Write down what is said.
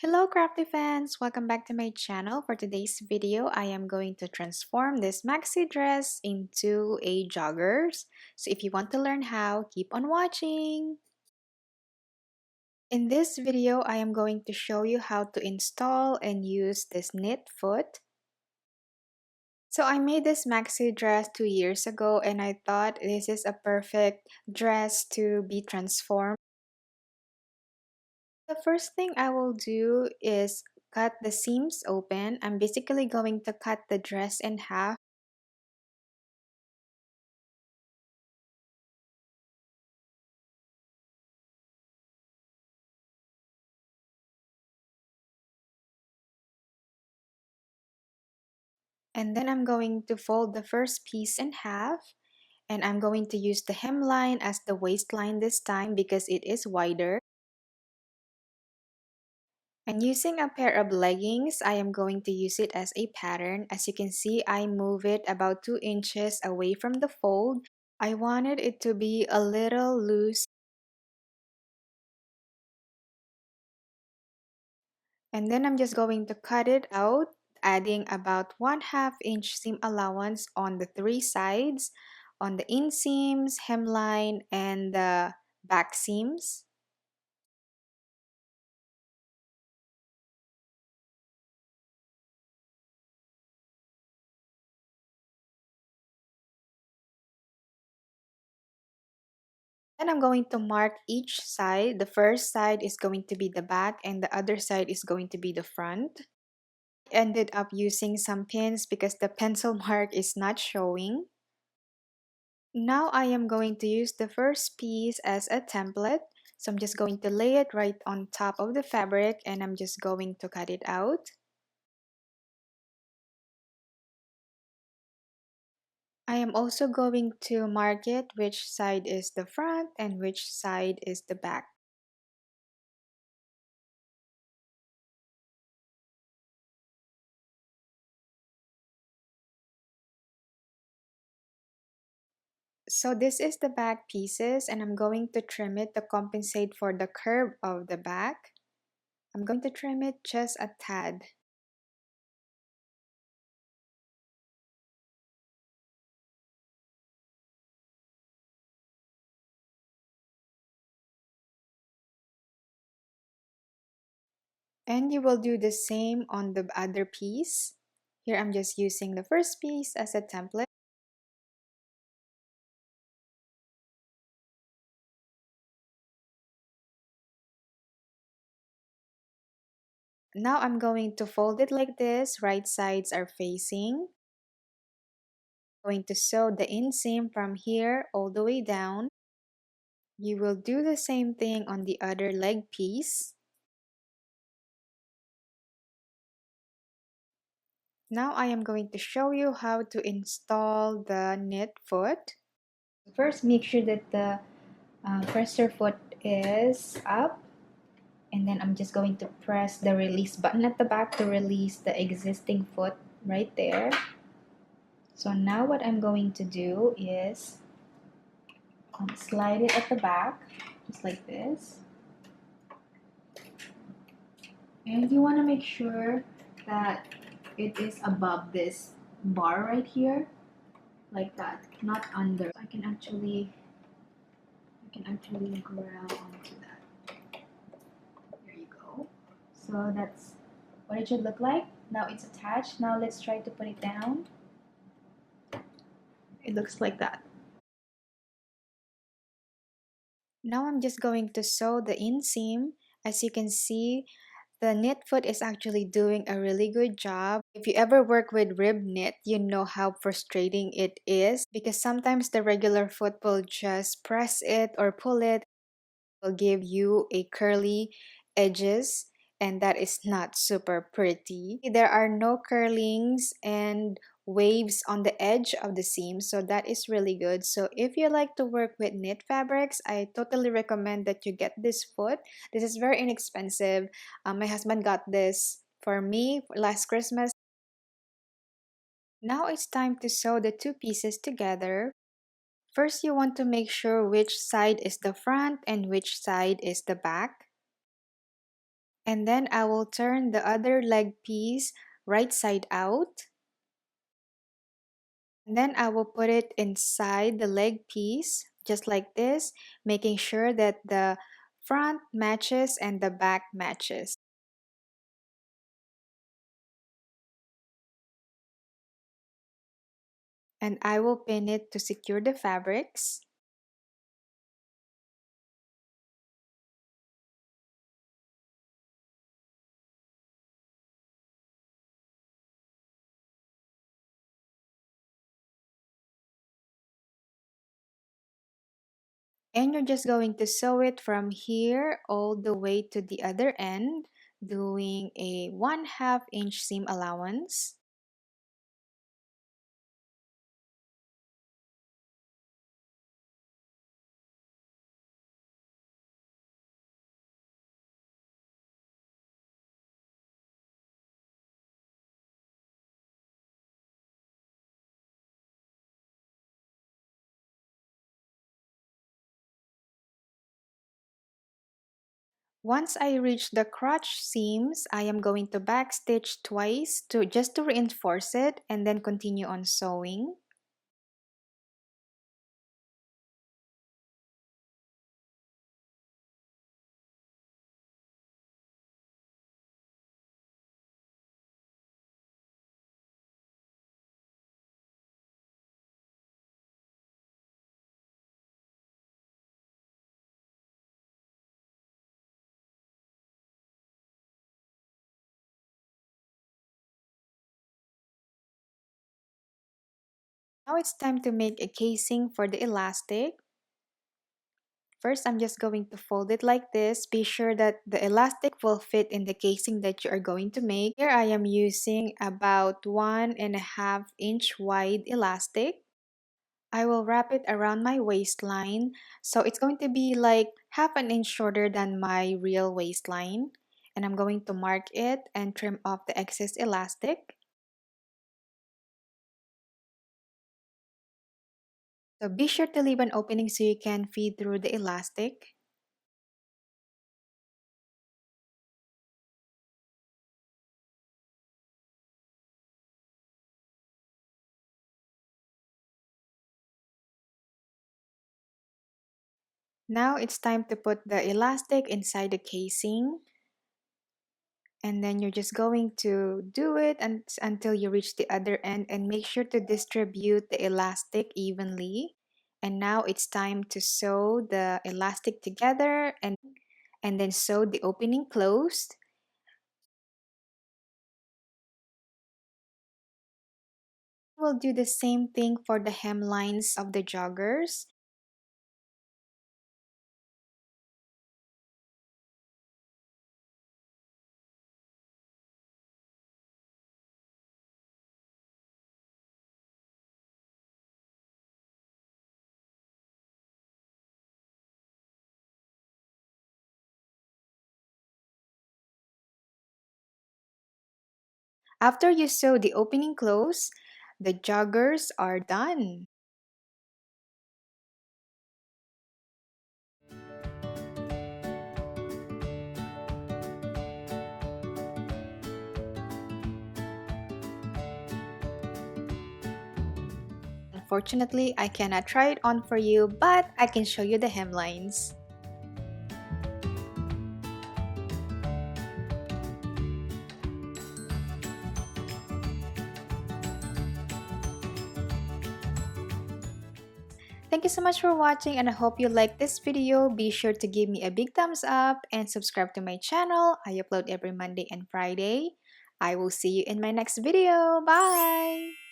Hello crafty fans! Welcome back to my channel. For today's video, I am going to transform this maxi dress into a joggers. So if you want to learn how, keep on watching! In this video, I am going to show you how to install and use this knit foot. So I made this maxi dress 2 years ago and I thought this is a perfect dress to be transformed. The first thing I will do is cut the seams open. I'm basically going to cut the dress in half. And then I'm going to fold the first piece in half. And I'm going to use the hemline as the waistline this time because it is wider. And using a pair of leggings, I am going to use it as a pattern. As you can see, I move it about 2 inches away from the fold. I wanted it to be a little loose. And then I'm just going to cut it out, adding about 1/2 inch seam allowance on the 3 sides, on the inseams, hemline, and the back seams. Then I'm going to mark each side. The first side is going to be the back and the other side is going to be the front. Ended up using some pins because the pencil mark is not showing. Now I am going to use the first piece as a template. So I'm just going to lay it right on top of the fabric and I'm just going to cut it out. I am also going to mark it which side is the front and which side is the back. So this is the back pieces and I'm going to trim it to compensate for the curve of the back. I'm going to trim it just a tad. And you will do the same on the other piece. Here I'm just using the first piece as a template. Now I'm going to fold it like this, right sides are facing. I'm going to sew the inseam from here all the way down. You will do the same thing on the other leg piece. Now I am going to show you how to install the knit foot. First, make sure that the presser foot is up. And then I'm just going to press the release button at the back to release the existing foot right there. So now what I'm going to do is slide it at the back, just like this. And you want to make sure that it is above this bar right here, like that, not under. I can actually grab onto that. There you go. So that's what it should look like. Now it's attached. Now let's try to put it down. It looks like that. Now I'm just going to sew the inseam. As you can see, the knit foot is actually doing a really good job. If you ever work with rib knit, you know how frustrating it is because sometimes the regular foot will just press it or pull it, will give you a curly edges and that is not super pretty. There are no curlings and waves on the edge of the seam, so that is really good. So if you like to work with knit fabrics, I totally recommend that you get this foot. This is very inexpensive. My husband got this for me last Christmas. Now it's time to sew the two pieces together. First, you want to make sure which side is the front and which side is the back. And then I will turn the other leg piece right side out. And then I will put it inside the leg piece, just like this, making sure that the front matches and the back matches. And I will pin it to secure the fabrics. And you're just going to sew it from here all the way to the other end, doing a 1/2 inch seam allowance. Once I reach the crotch seams, I am going to backstitch twice to just to reinforce it and then continue on sewing. Now it's time to make a casing for the elastic. First, I'm just going to fold it like this. Be sure that the elastic will fit in the casing that you are going to make. Here I am using about 1.5 inch wide elastic. I will wrap it around my waistline. So it's going to be like 1/2 inch shorter than my real waistline. And I'm going to mark it and trim off the excess elastic. So be sure to leave an opening so you can feed through the elastic. Now it's time to put the elastic inside the casing. And then you're just going to do it until you reach the other end and make sure to distribute the elastic evenly. And now it's time to sew the elastic together and then sew the opening closed. We'll do the same thing for the hemlines of the joggers. After you sew the opening close, the joggers are done. Unfortunately, I cannot try it on for you, but I can show you the hemlines. Thank you so much for watching and I hope you liked this video. Be sure to give me a big thumbs up and subscribe to my channel. I upload every Monday and Friday. I will see you in my next video. Bye!